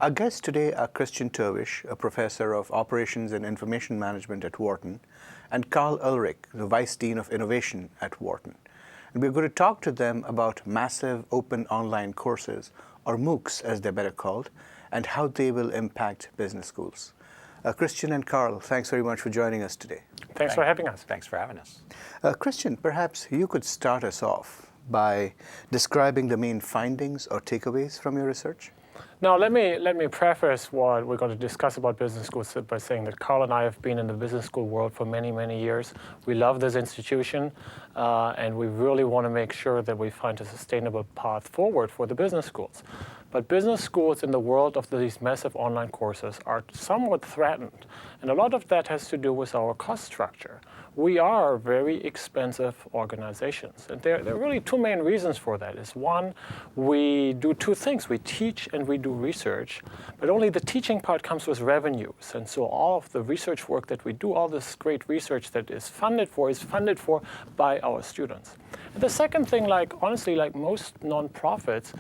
Our guests today are Christian Turvish, a professor of operations and information management at Wharton, and Carl Ulrich, the vice dean of innovation at Wharton. And we're going to talk to them about massive open online courses, or MOOCs as they're better called, and how they will impact business schools. Christian and Carl, thanks very much for joining us today. Thanks for having us. Thanks for having us. Christian, perhaps you could start us off by describing the main findings or takeaways from your research. Now, let me preface what we're going to discuss about business schools by saying that Carl and I have been in the business school world for many, many years. We love this institution, and we really want to make sure that we find a sustainable path forward for the business schools. But business schools in the world of these massive online courses are somewhat threatened, and a lot of that has to do with our cost structure. We are very expensive organizations, and there are really two main reasons for that. Is one, we do two things. We teach and we do research, but only the teaching part comes with revenues. And so all of the research work that we do, all this great research that is funded for by our students. And the second thing, honestly, like most nonprofits,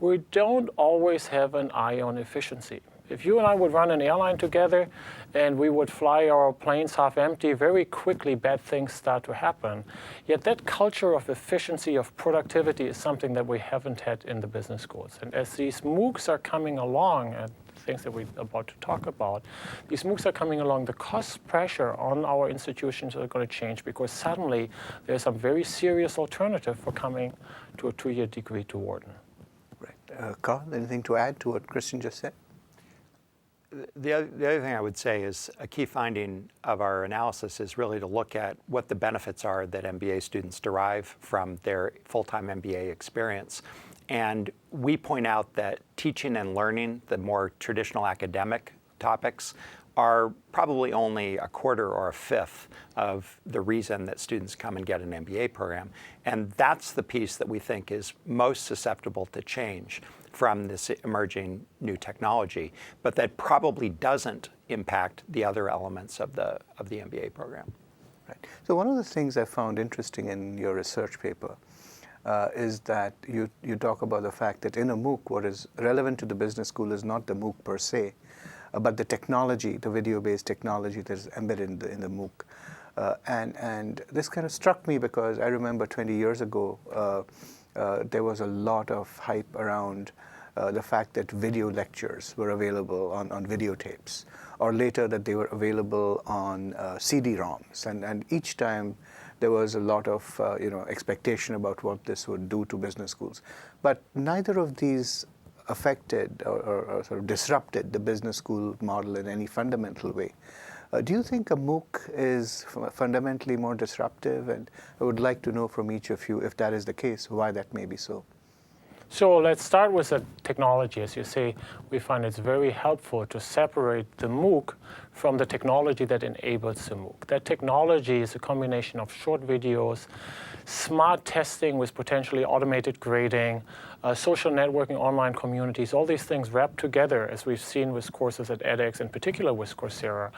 we don't always have an eye on efficiency. If you and I would run an airline together and we would fly our planes half empty, very quickly bad things start to happen. Yet that culture of efficiency, of productivity is something that we haven't had in the business schools. And as these MOOCs are coming along, and things that we're about to talk about, these MOOCs are coming along, the cost pressure on our institutions are going to change because suddenly there's some very serious alternative for coming to a 2-year degree to Wharton. Right. Carl, anything to add to what Christian just said? The other thing I would say is a key finding of our analysis is really to look at what the benefits are that MBA students derive from their full-time MBA experience. And we point out that teaching and learning, the more traditional academic topics, are probably only a quarter or a fifth of the reason that students come and get an MBA program. And that's the piece that we think is most susceptible to change from this emerging new technology, but that probably doesn't impact the other elements of the MBA program. Right. So one of the things I found interesting in your research paper is that you talk about the fact that in a MOOC, what is relevant to the business school is not the MOOC per se, but the technology, the video-based technology that is embedded in the MOOC. And this kind of struck me because I remember 20 years ago, there was a lot of hype around the fact that video lectures were available on videotapes, or later that they were available on CD-ROMs. And each time there was a lot of expectation about what this would do to business schools. But neither of these affected or sort of disrupted the business school model in any fundamental way. Do you think a MOOC is fundamentally more disruptive? And I would like to know from each of you, if that is the case, why that may be so. So let's start with the technology. As you say, we find it's very helpful to separate the MOOC from the technology that enables the MOOC. That technology is a combination of short videos, smart testing with potentially automated grading, social networking, online communities, all these things wrapped together, as we've seen with courses at edX, in particular with Coursera,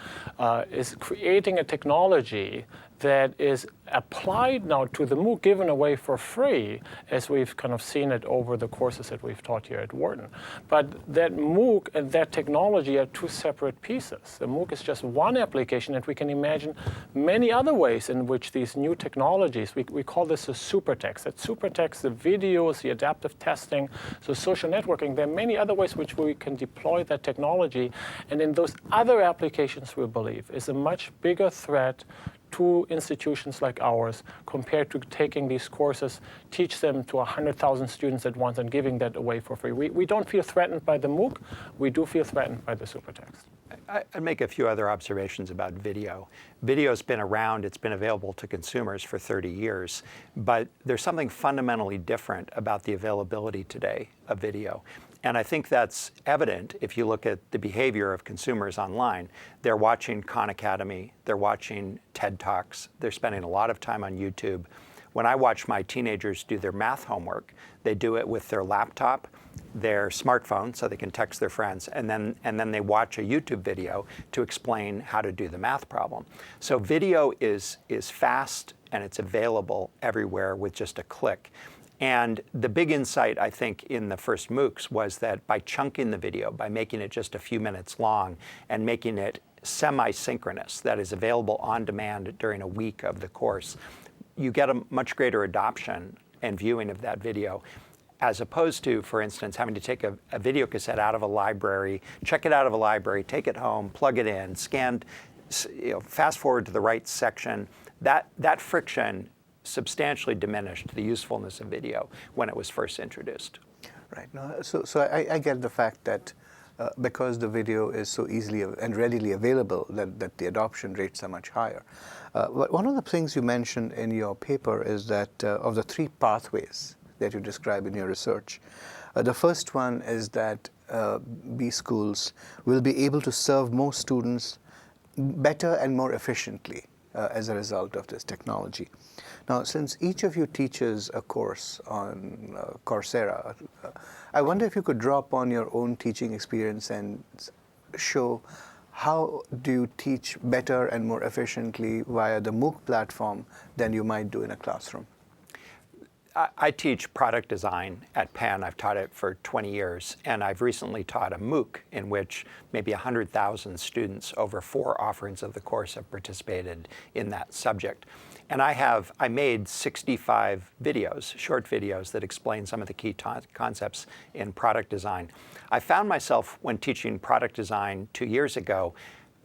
is creating a technology that is applied now to the MOOC, given away for free, as we've kind of seen it over the courses that we've taught here at Wharton. But that MOOC and that technology are two separate pieces. The MOOC is just one application, and we can imagine many other ways in which these new technologies, we call this a supertext. That supertext, the videos, the adaptive testing, so social networking, there are many other ways which we can deploy that technology. And in those other applications, we believe, is a much bigger threat to institutions like ours compared to taking these courses, teach them to 100,000 students at once and giving that away for free. We don't feel threatened by the MOOC. We do feel threatened by the supertext. I'd make a few other observations about video. Video's been around, it's been available to consumers for 30 years, but there's something fundamentally different about the availability today of video. And I think that's evident if you look at the behavior of consumers online. They're watching Khan Academy, they're watching TED Talks, they're spending a lot of time on YouTube. When I watch my teenagers do their math homework, they do it with their laptop, their smartphone, so they can text their friends, and then they watch a YouTube video to explain how to do the math problem. So video is fast and it's available everywhere with just a click. And the big insight, I think, in the first MOOCs was that by chunking the video, by making it just a few minutes long and making it semi-synchronous, that is available on demand during a week of the course, you get a much greater adoption and viewing of that video, as opposed to, for instance, having to take a video cassette out of a library, check it out of a library, take it home, plug it in, scan, fast forward to the right section. That friction substantially diminished the usefulness of video when it was first introduced. Right. No, so I get the fact that because the video is so easily and readily available, that the adoption rates are much higher. But one of the things you mentioned in your paper is that of the 3 pathways that you describe in your research, the first one is that B schools will be able to serve more students better and more efficiently as a result of this technology. Now, since each of you teaches a course on Coursera, I wonder if you could draw upon your own teaching experience and show how do you teach better and more efficiently via the MOOC platform than you might do in a classroom? I teach product design at Penn. I've taught it for 20 years, and I've recently taught a MOOC in which maybe 100,000 students over 4 offerings of the course have participated in that subject. And I made 65 videos, short videos that explain some of the key concepts in product design. I found myself, when teaching product design 2 years ago,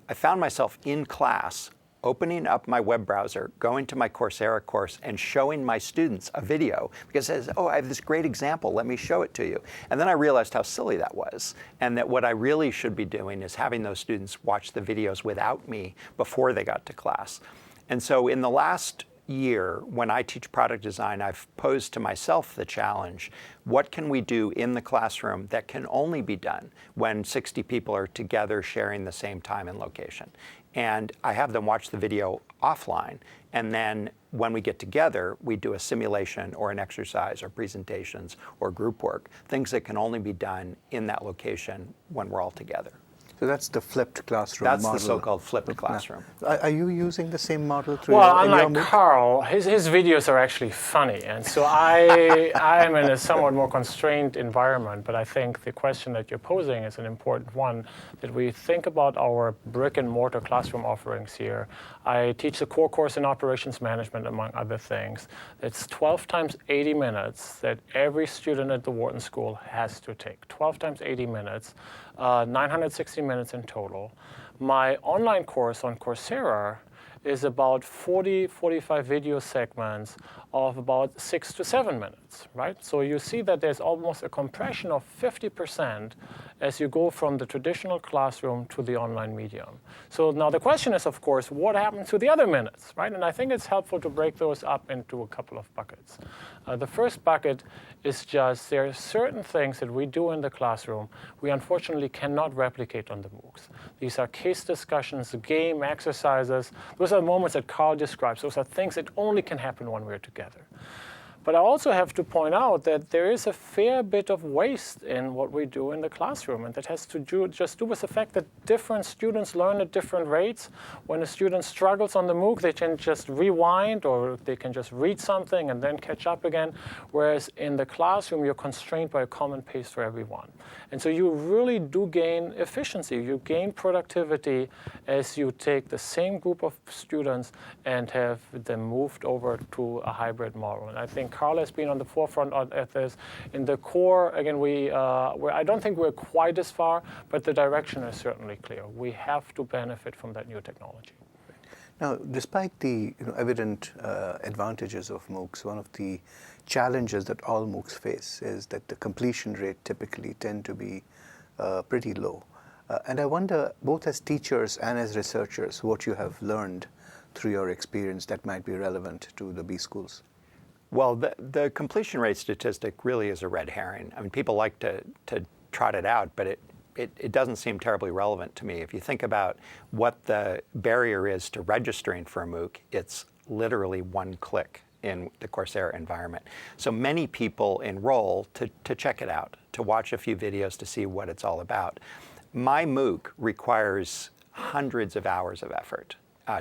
I found myself in class opening up my web browser, going to my Coursera course, and showing my students a video because it says, oh, I have this great example, let me show it to you. And then I realized how silly that was, and that what I really should be doing is having those students watch the videos without me before they got to class. And so in the last year, when I teach product design, I've posed to myself the challenge, what can we do in the classroom that can only be done when 60 people are together sharing the same time and location? And I have them watch the video offline, and then when we get together, we do a simulation or an exercise or presentations or group work, things that can only be done in that location when we're all together. So that's the flipped classroom model. That's the so-called flipped classroom. Are you using the same model through unlike Carl, his videos are actually funny. And so I am in a somewhat more constrained environment, but I think the question that you're posing is an important one, that we think about our brick and mortar classroom offerings here. I teach the core course in operations management, among other things. It's 12 times 80 minutes that every student at the Wharton School has to take. 12 times 80 minutes. 960 minutes in total. My online course on Coursera is about 45 video segments of about 6 to 7 minutes, right? So you see that there's almost a compression of 50% as you go from the traditional classroom to the online medium. So now the question is, of course, what happens to the other minutes, right? And I think it's helpful to break those up into a couple of buckets. The first bucket is just there are certain things that we do in the classroom we unfortunately cannot replicate on the MOOCs. These are case discussions, game exercises. Those are moments that Carl describes. Those are things that only can happen when we're together. But I also have to point out that there is a fair bit of waste in what we do in the classroom, and that has to do with the fact that different students learn at different rates. When a student struggles on the MOOC, they can just rewind or they can just read something and then catch up again, whereas in the classroom, you're constrained by a common pace for everyone. And so you really do gain efficiency. You gain productivity as you take the same group of students and have them moved over to a hybrid model. And I think Carl has been on the forefront at this. In the core, again, I don't think we're quite as far, but the direction is certainly clear. We have to benefit from that new technology. Now, despite the evident advantages of MOOCs, one of the challenges that all MOOCs face is that the completion rate typically tend to be pretty low. And I wonder, both as teachers and as researchers, what you have learned through your experience that might be relevant to the B schools. Well, the completion rate statistic really is a red herring. I mean, people like to trot it out, but it doesn't seem terribly relevant to me. If you think about what the barrier is to registering for a MOOC, it's literally one click in the Coursera environment. So many people enroll to check it out, to watch a few videos to see what it's all about. My MOOC requires hundreds of hours of effort.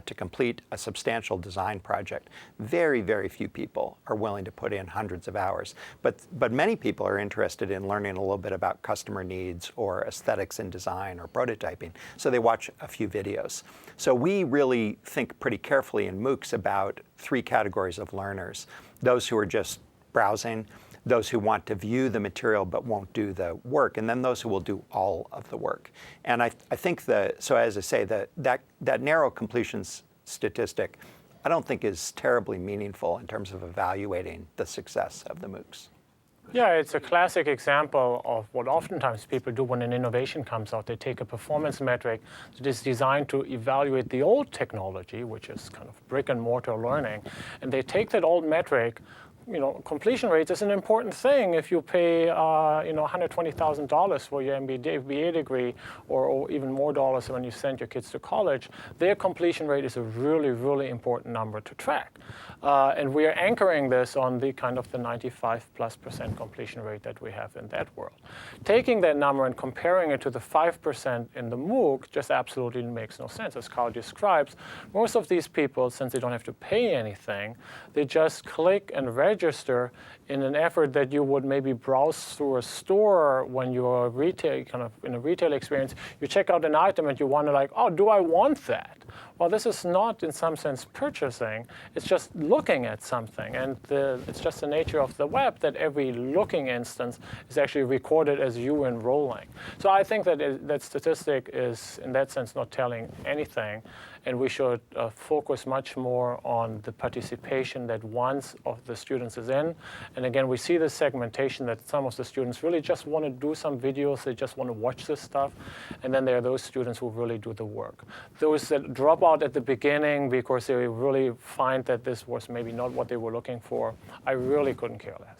to complete a substantial design project, very, very few people are willing to put in hundreds of hours. But many people are interested in learning a little bit about customer needs or aesthetics in design or prototyping, so they watch a few videos. So we really think pretty carefully in MOOCs about three categories of learners: those who are just browsing, those who want to view the material but won't do the work, and then those who will do all of the work. And I think so as I say, that narrow completions statistic, I don't think is terribly meaningful in terms of evaluating the success of the MOOCs. Yeah, it's a classic example of what oftentimes people do when an innovation comes out. They take a performance metric that is designed to evaluate the old technology, which is kind of brick and mortar learning, and they take that old metric. Completion rate is an important thing. If you pay, $120,000 for your MBA degree, or even more dollars when you send your kids to college, their completion rate is a really, really important number to track. And we are anchoring this on the kind of the 95+% completion rate that we have in that world. Taking that number and comparing it to the 5% in the MOOC just absolutely makes no sense. As Carl describes, most of these people, since they don't have to pay anything, they just click and register in an effort that you would maybe browse through a store when you're in a retail experience. You check out an item and you wonder like, oh, do I want that? Well, this is not in some sense purchasing, it's just looking at something. And it's just the nature of the web that every looking instance is actually recorded as you enrolling. So I think that that statistic is in that sense not telling anything. And we should focus much more on the participation that one of the students is in. And again, we see the segmentation that some of the students really just want to do some videos, they just want to watch this stuff. And then there are those students who really do the work. Those that drop out at the beginning because they really find that this was maybe not what they were looking for, I really couldn't care less.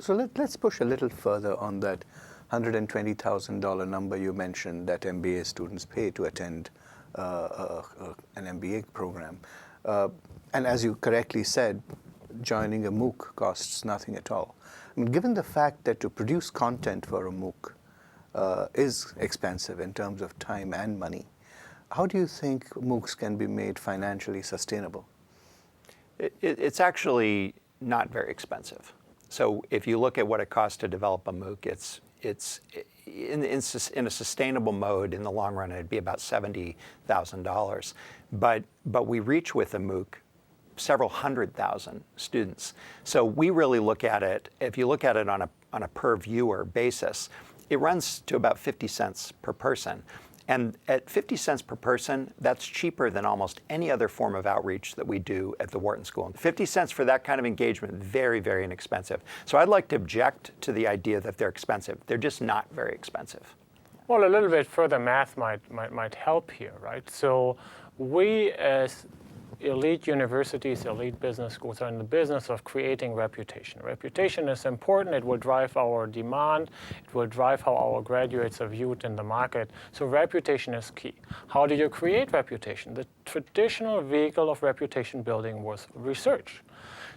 So let's push a little further on that $120,000 number you mentioned that MBA students pay to attend an MBA program. And as you correctly said, joining a MOOC costs nothing at all. I mean, given the fact that to produce content for a MOOC is expensive in terms of time and money, how do you think MOOCs can be made financially sustainable? It's actually not very expensive. So if you look at what it costs to develop a MOOC, it's in a sustainable mode in the long run, it'd be about $70,000. But we reach with a MOOC several 100,000 students. So we really look at it, if you look at it on a per viewer basis, it runs to about 50 cents per person. And at 50 cents per person, that's cheaper than almost any other form of outreach that we do at the Wharton School. 50 cents for that kind of engagement, very, very inexpensive. So I'd like to object to the idea that they're expensive. They're just not very expensive. Well, a little bit further math might help here, right? So we as elite universities, elite business schools are in the business of creating reputation. Reputation is important. It will drive our demand. It will drive how our graduates are viewed in the market. So reputation is key. How do you create reputation? The traditional vehicle of reputation building was research.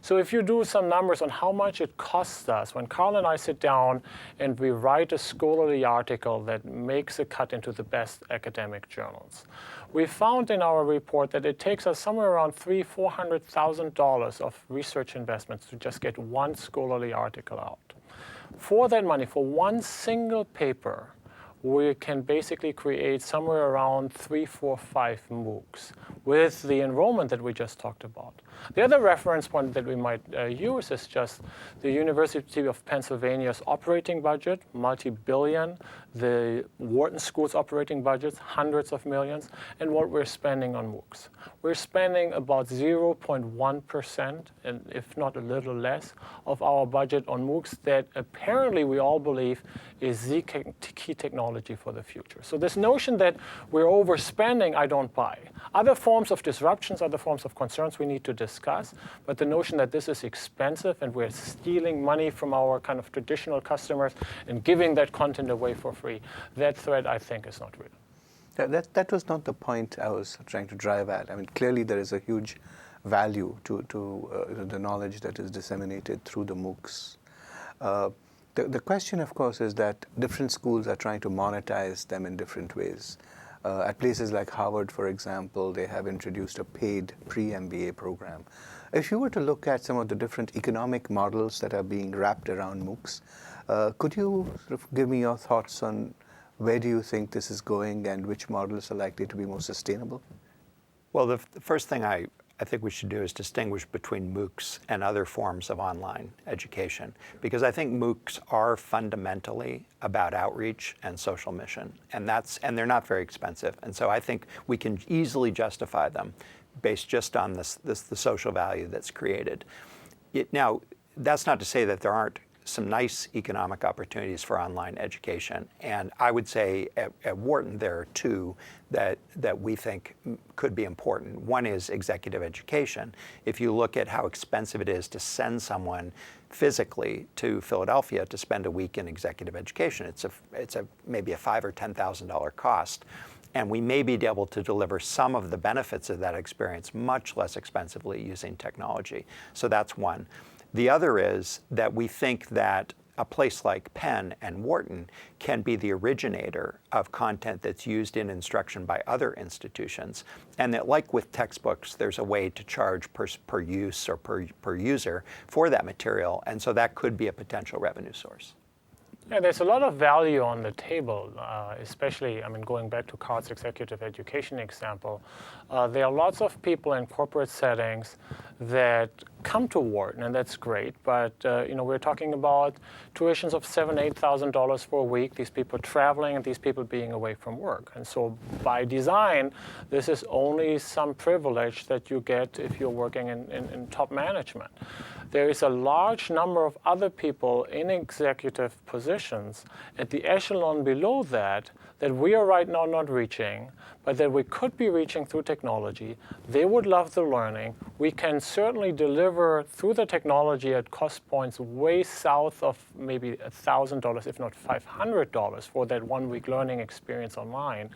So if you do some numbers on how much it costs us, when Carl and I sit down and we write a scholarly article that makes a cut into the best academic journals, we found in our report that it takes us somewhere around $300,000-$400,000 of research investments to just get one scholarly article out. For that money, for one single paper, we can basically create somewhere around 3, 4, 5 MOOCs with the enrollment that we just talked about. The other reference point that we might use is just the University of Pennsylvania's operating budget, multi-billion, the Wharton School's operating budgets, hundreds of millions, and what we're spending on MOOCs. We're spending about 0.1%, and if not a little less, of our budget on MOOCs that apparently we all believe is the key technology for the future. So this notion that we're overspending, I don't buy. Other forms of disruptions, other forms of concerns we need to discuss, but the notion that this is expensive and we're stealing money from our kind of traditional customers and giving that content away for free, that threat I think is not real. That was not the point I was trying to drive at. I mean, clearly there is a huge value to the knowledge that is disseminated through the MOOCs. The question, of course, is that different schools are trying to monetize them in different ways. At places like Harvard, for example, they have introduced a paid pre-MBA program. If you were to look at some of the different economic models that are being wrapped around MOOCs, could you sort of give me your thoughts on where do you think this is going and which models are likely to be more sustainable? Well, the first thing I think we should do is distinguish between MOOCs and other forms of online education, because I think MOOCs are fundamentally about outreach and social mission, and they're not very expensive, and so I think we can easily justify them based just on the social value that's created. Now, that's not to say that there aren't some nice economic opportunities for online education. And I would say at Wharton there are two that we think could be important. One is executive education. If you look at how expensive it is to send someone physically to Philadelphia to spend a week in executive education, it's maybe a $5,000 or $10,000 cost. And we may be able to deliver some of the benefits of that experience much less expensively using technology. So that's one. The other is that we think that a place like Penn and Wharton can be the originator of content that's used in instruction by other institutions, and that, like with textbooks, there's a way to charge per use or per user for that material, and so that could be a potential revenue source. Yeah, there's a lot of value on the table, especially, going back to Carl's executive education example. There are lots of people in corporate settings that come to Wharton, and that's great, but we're talking about tuitions of $7,000, $8,000 for a week, these people traveling and these people being away from work. And so by design, this is only some privilege that you get if you're working in top management. There is a large number of other people in executive positions at the echelon below that we are right now not reaching, but that we could be reaching through technology. They would love the learning. We can certainly deliver through the technology at cost points way south of maybe $1,000, if not $500 for that 1 week learning experience online.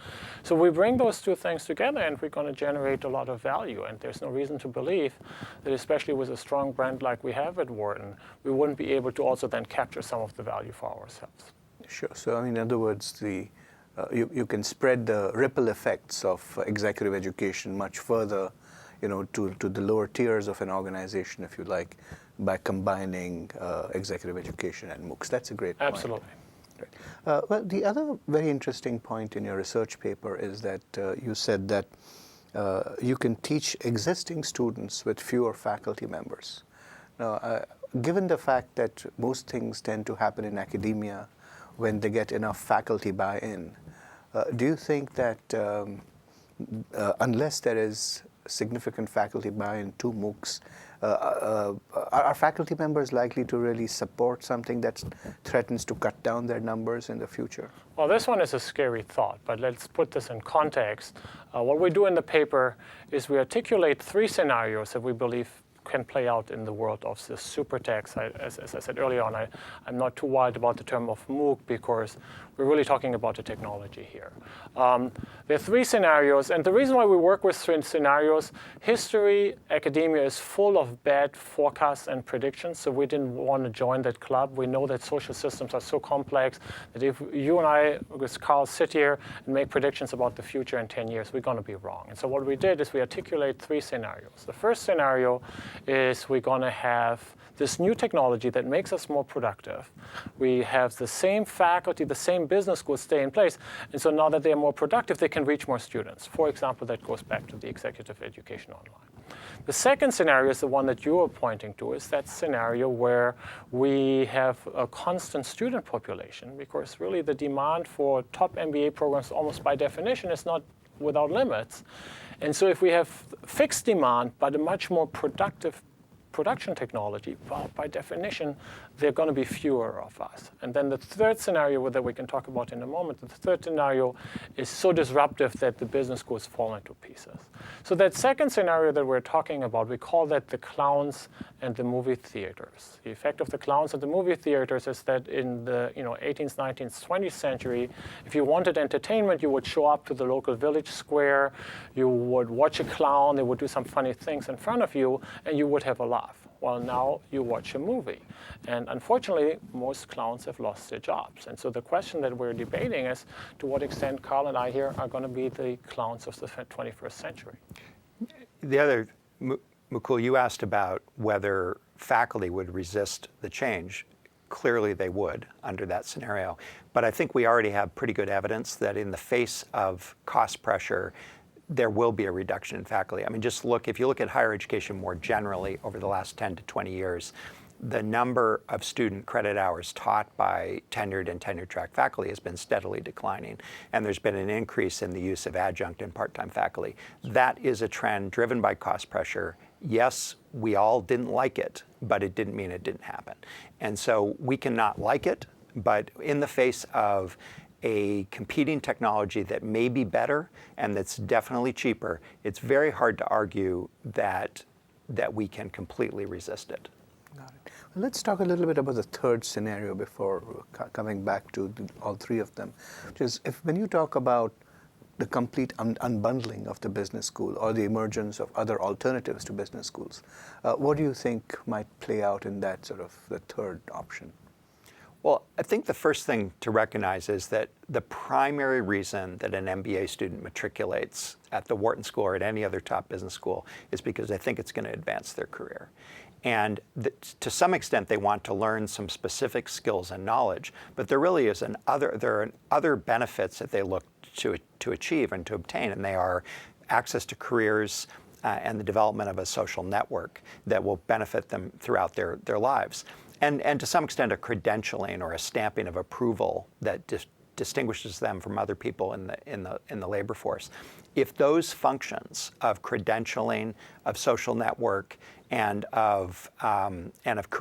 So we bring those two things together and we're going to generate a lot of value. And there's no reason to believe that, especially with a strong brand like we have at Wharton, we wouldn't be able to also then capture some of the value for ourselves. Sure. So, in other words, you can spread the ripple effects of executive education much further, to the lower tiers of an organization, if you like, by combining executive education and MOOCs. That's a great point. Absolutely. Right. Well, the other very interesting point in your research paper is that you said that you can teach existing students with fewer faculty members. Now, given the fact that most things tend to happen in academia when they get enough faculty buy-in, do you think that unless there is significant faculty buy-in to MOOCs, are faculty members likely to really support something that threatens to cut down their numbers in the future? Well, this one is a scary thought, but let's put this in context. What we do in the paper is we articulate 3 scenarios that we believe can play out in the world of the super techs. As I said earlier on, I'm not too wild about the term of MOOC because we're really talking about the technology here. There are 3 scenarios, and the reason why we work with 3 scenarios, history, academia is full of bad forecasts and predictions, so we didn't want to join that club. We know that social systems are so complex that if you and I, with Carl, sit here and make predictions about the future in 10 years, we're going to be wrong. And so what we did is we articulate 3 scenarios. The first scenario is we're going to have this new technology that makes us more productive. We have the same faculty, the same business schools stay in place, and so now that they're more productive, they can reach more students. For example, that goes back to the executive education online. The second scenario is the one that you are pointing to, is that scenario where we have a constant student population, because really the demand for top MBA programs almost by definition is not without limits. And so if we have fixed demand but a much more productive production technology, well, by definition, there are going to be fewer of us. And then the third scenario that we can talk about in a moment, the third scenario is so disruptive that the business schools fall into pieces. So that second scenario that we're talking about, we call that the clowns and the movie theaters. The effect of the clowns and the movie theaters is that in the 18th, 19th, 20th century, if you wanted entertainment, you would show up to the local village square, you would watch a clown, they would do some funny things in front of you, and you would have a laugh. Well, now you watch a movie. And unfortunately, most clowns have lost their jobs. And so the question that we're debating is, to what extent Carl and I here are going to be the clowns of the 21st century? The other, Mukul, you asked about whether faculty would resist the change. Clearly they would under that scenario. But I think we already have pretty good evidence that in the face of cost pressure, there will be a reduction in faculty. I mean, just look, if you look at higher education more generally over the last 10 to 20 years, the number of student credit hours taught by tenured and tenure track faculty has been steadily declining. And there's been an increase in the use of adjunct and part-time faculty. That is a trend driven by cost pressure. Yes, we all didn't like it, but it didn't mean it didn't happen. And so we cannot like it, but in the face of a competing technology that may be better and that's definitely cheaper, it's very hard to argue that we can completely resist it. Got it. Well, let's talk a little bit about the third scenario before coming back to all three of them, which is when you talk about the complete unbundling of the business school or the emergence of other alternatives to business schools, what do you think might play out in that sort of the third option? Well, I think the first thing to recognize is that the primary reason that an MBA student matriculates at the Wharton School or at any other top business school is because they think it's going to advance their career. And to some extent, they want to learn some specific skills and knowledge, but there really is there are other benefits that they look to achieve and to obtain, and they are access to careers and the development of a social network that will benefit them throughout their lives. And to some extent, a credentialing or a stamping of approval that distinguishes them from other people in the labor force. If those functions of credentialing, of social network, and of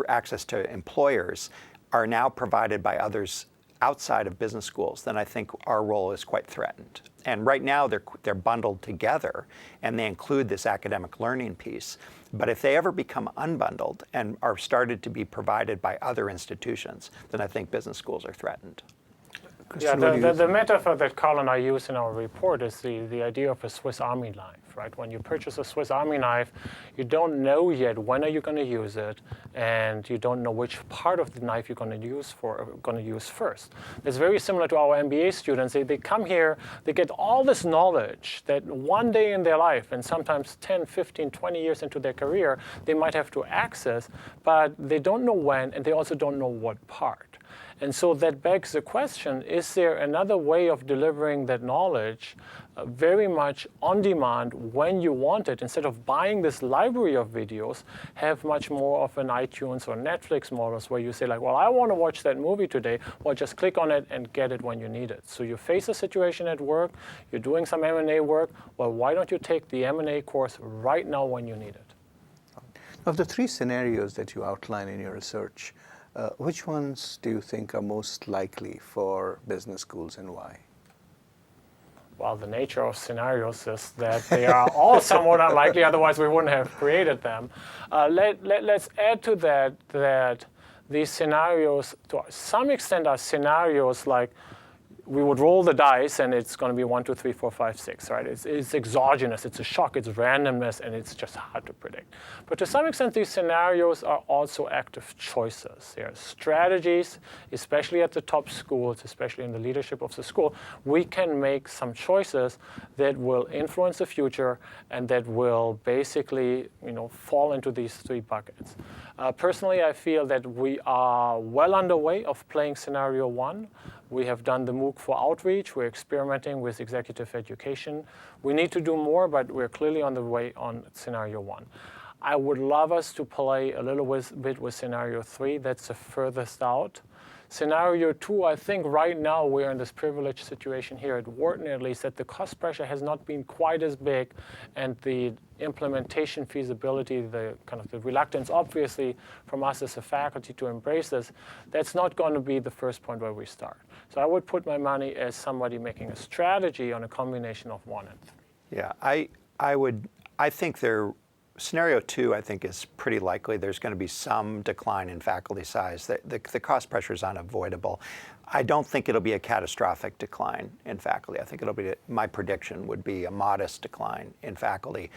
access to employers are now provided by others outside of business schools, then I think our role is quite threatened. And right now they're bundled together and they include this academic learning piece. But if they ever become unbundled and are started to be provided by other institutions, then I think business schools are threatened. Yeah, the metaphor that Carl and I use in our report is the idea of a Swiss Army knife, right? When you purchase a Swiss Army knife, you don't know yet when are you going to use it, and you don't know which part of the knife you're going to use first. It's very similar to our MBA students. They come here, they get all this knowledge that one day in their life, and sometimes 10, 15, 20 years into their career, they might have to access, but they don't know when, and they also don't know what part. And so that begs the question, is there another way of delivering that knowledge very much on demand when you want it, instead of buying this library of videos, have much more of an iTunes or Netflix models where you say like, well, I want to watch that movie today, well, just click on it and get it when you need it. So you face a situation at work, you're doing some M&A work, well, why don't you take the M&A course right now when you need it? Of the three scenarios that you outline in your research, which ones do you think are most likely for business schools and why? Well, the nature of scenarios is that they are all somewhat unlikely, otherwise we wouldn't have created them. Let's add to that these scenarios, to some extent, are scenarios like we would roll the dice and it's going to be 1, 2, 3, 4, 5, 6, right? It's exogenous, it's a shock, it's randomness, and it's just hard to predict. But to some extent, these scenarios are also active choices. They are strategies, especially at the top schools, especially in the leadership of the school. We can make some choices that will influence the future and that will basically, fall into these three buckets. Personally, I feel that we are well underway of playing scenario one. We have done the MOOC for outreach. We're experimenting with executive education. We need to do more, but we're clearly on the way on scenario one. I would love us to play a little bit with scenario three. That's the furthest out. Scenario two, I think right now we're in this privileged situation here at Wharton, at least, that the cost pressure has not been quite as big, and the implementation feasibility, the reluctance, obviously, from us as a faculty to embrace this, that's not going to be the first point where we start. So I would put my money as somebody making a strategy on a combination of 1 and 3. Yeah, I think scenario two, I think, is pretty likely. There's going to be some decline in faculty size. The cost pressure is unavoidable. I don't think it'll be a catastrophic decline in faculty. I think my prediction would be a modest decline in faculty.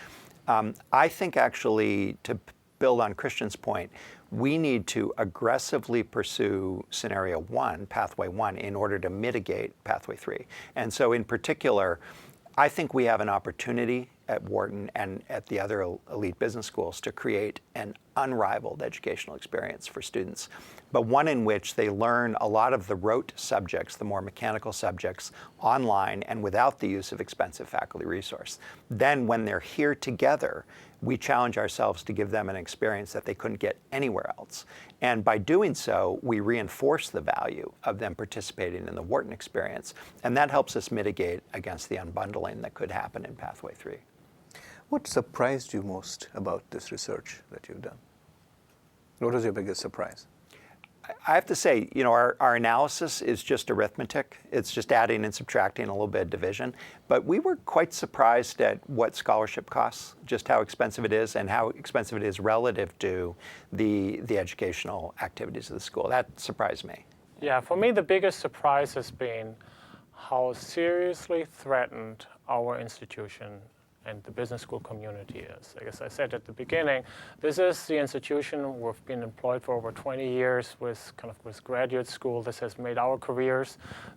I think actually, to build on Christian's point, we need to aggressively pursue scenario 1, pathway 1, in order to mitigate pathway 3. And so in particular, I think we have an opportunity at Wharton and at the other elite business schools to create an unrivaled educational experience for students, but one in which they learn a lot of the rote subjects, the more mechanical subjects, online and without the use of expensive faculty resource. Then when they're here together, we challenge ourselves to give them an experience that they couldn't get anywhere else. And by doing so, we reinforce the value of them participating in the Wharton experience. And that helps us mitigate against the unbundling that could happen in Pathway 3. What surprised you most about this research that you've done? What was your biggest surprise? I have to say, you know, our analysis is just arithmetic. It's just adding and subtracting, a little bit of division. But we were quite surprised at what scholarship costs, just how expensive it is and how expensive it is relative to the educational activities of the school. That surprised me. Yeah, for me, the biggest surprise has been how seriously threatened our institution and the business school community is. As I said at the beginning, this is the institution we've been employed for over 20 years with graduate school. This has made our careers.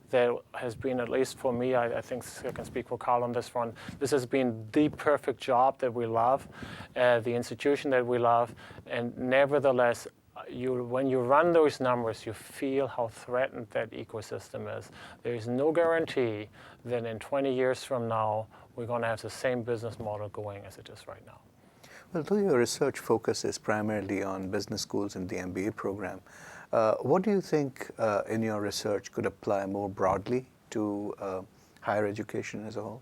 That has been, at least for me, I think I can speak for Carl on this one, this has been the perfect job that we love, the institution that we love, and nevertheless, when you run those numbers, you feel how threatened that ecosystem is. There is no guarantee that in 20 years from now, we're going to have the same business model going as it is right now. Well, though your research focuses primarily on business schools and the MBA program, what do you think in your research could apply more broadly to higher education as a whole?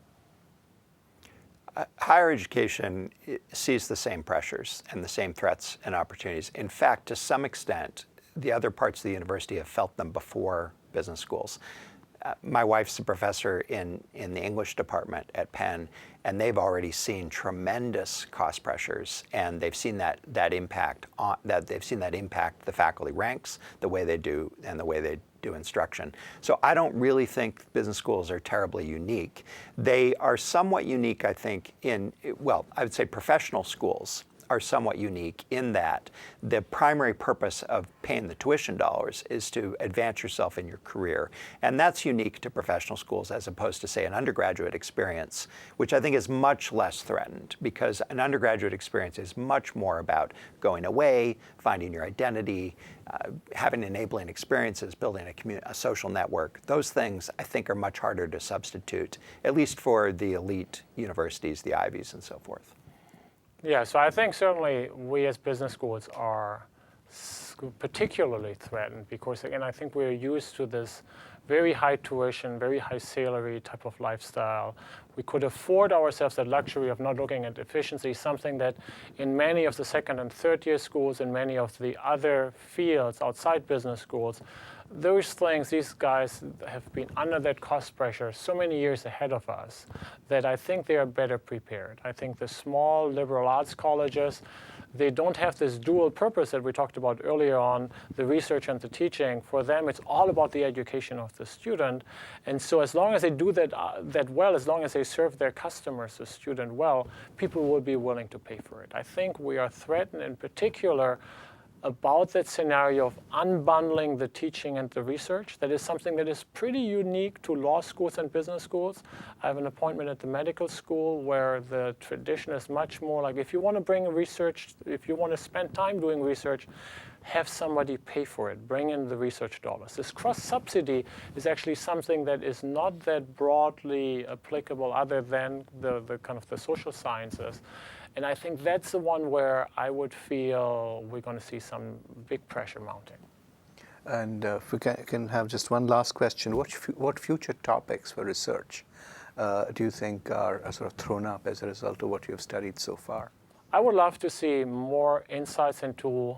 Higher education sees the same pressures and the same threats and opportunities. In fact, to some extent, the other parts of the university have felt them before business schools. My wife's a professor in the English department at Penn, and they've already seen tremendous cost pressures, and they've seen that impact the faculty ranks, the way they do, and the way they do instruction. So I don't really think business schools are terribly unique. They are somewhat unique, I think, I would say professional schools are somewhat unique in that the primary purpose of paying the tuition dollars is to advance yourself in your career. And that's unique to professional schools as opposed to, say, an undergraduate experience, which I think is much less threatened because an undergraduate experience is much more about going away, finding your identity, having enabling experiences, building a social network. Those things, I think, are much harder to substitute, at least for the elite universities, the Ivies, and so forth. Yeah, so I think certainly we as business schools are particularly threatened because, again, I think we're used to this very high tuition, very high salary type of lifestyle. We could afford ourselves that luxury of not looking at efficiency, something that in many of the second and third year schools and many of the other fields outside business schools, those things, these guys have been under that cost pressure so many years ahead of us that I think they are better prepared. I think the small liberal arts colleges, they don't have this dual purpose that we talked about earlier on, the research and the teaching. For them, it's all about the education of the student. And so as long as they do that well, as long as they serve their customers, the student, well, people will be willing to pay for it. I think we are threatened in particular about that scenario of unbundling the teaching and the research. That is something that is pretty unique to law schools and business schools. I have an appointment at the medical school where the tradition is much more like if you want to bring research, if you want to spend time doing research, have somebody pay for it, bring in the research dollars. This cross-subsidy is actually something that is not that broadly applicable other than the social sciences. And I think that's the one where I would feel we're going to see some big pressure mounting. And if we can have just one last question, what future topics for research do you think are sort of thrown up as a result of what you have studied so far? I would love to see more insights into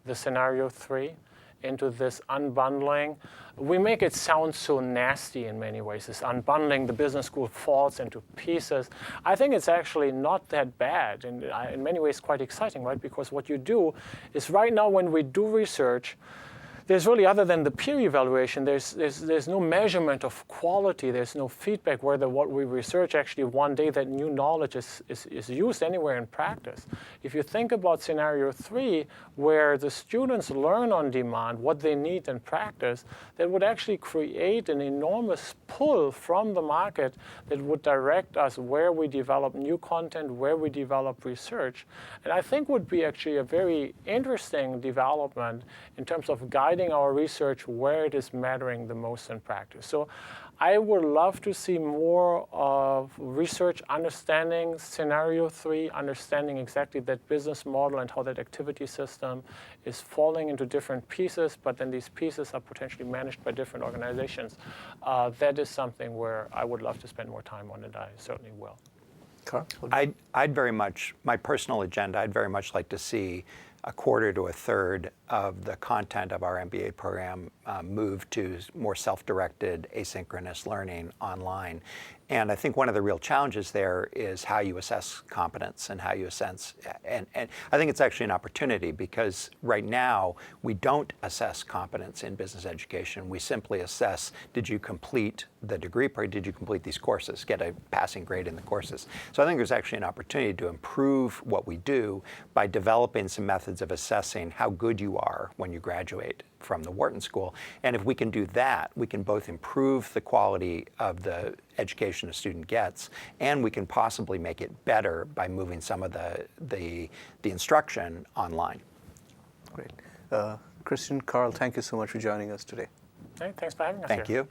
the scenario 3, into this unbundling. We make it sound so nasty in many ways, this unbundling, the business school falls into pieces. I think it's actually not that bad, and in many ways quite exciting, right? Because what you do is right now when we do research, there's really, other than the peer evaluation, there's no measurement of quality, there's no feedback whether what we research actually one day that new knowledge is used anywhere in practice. If you think about scenario 3, where the students learn on demand what they need in practice, that would actually create an enormous pull from the market that would direct us where we develop new content, where we develop research. And I think would be actually a very interesting development in terms of guiding our research where it is mattering the most in practice. So I would love to see more of research understanding scenario 3, understanding exactly that business model and how that activity system is falling into different pieces, but then these pieces are potentially managed by different organizations. That is something where I would love to spend more time on, and I certainly will. Carl? I'd very much, my personal agenda, I'd very much like to see a quarter to a third of the content of our MBA program move to more self-directed asynchronous learning online. And I think one of the real challenges there is how you assess competence and how you assess, and I think it's actually an opportunity, because right now we don't assess competence in business education. We simply assess, did you complete the degree, or did you complete these courses, get a passing grade in the courses. So I think there's actually an opportunity to improve what we do by developing some methods of assessing how good you are when you graduate from the Wharton School. And if we can do that, we can both improve the quality of the education a student gets, and we can possibly make it better by moving some of the instruction online. Great. Christian, Carl, thank you so much for joining us today. Hey, thanks for having us Thank here. you.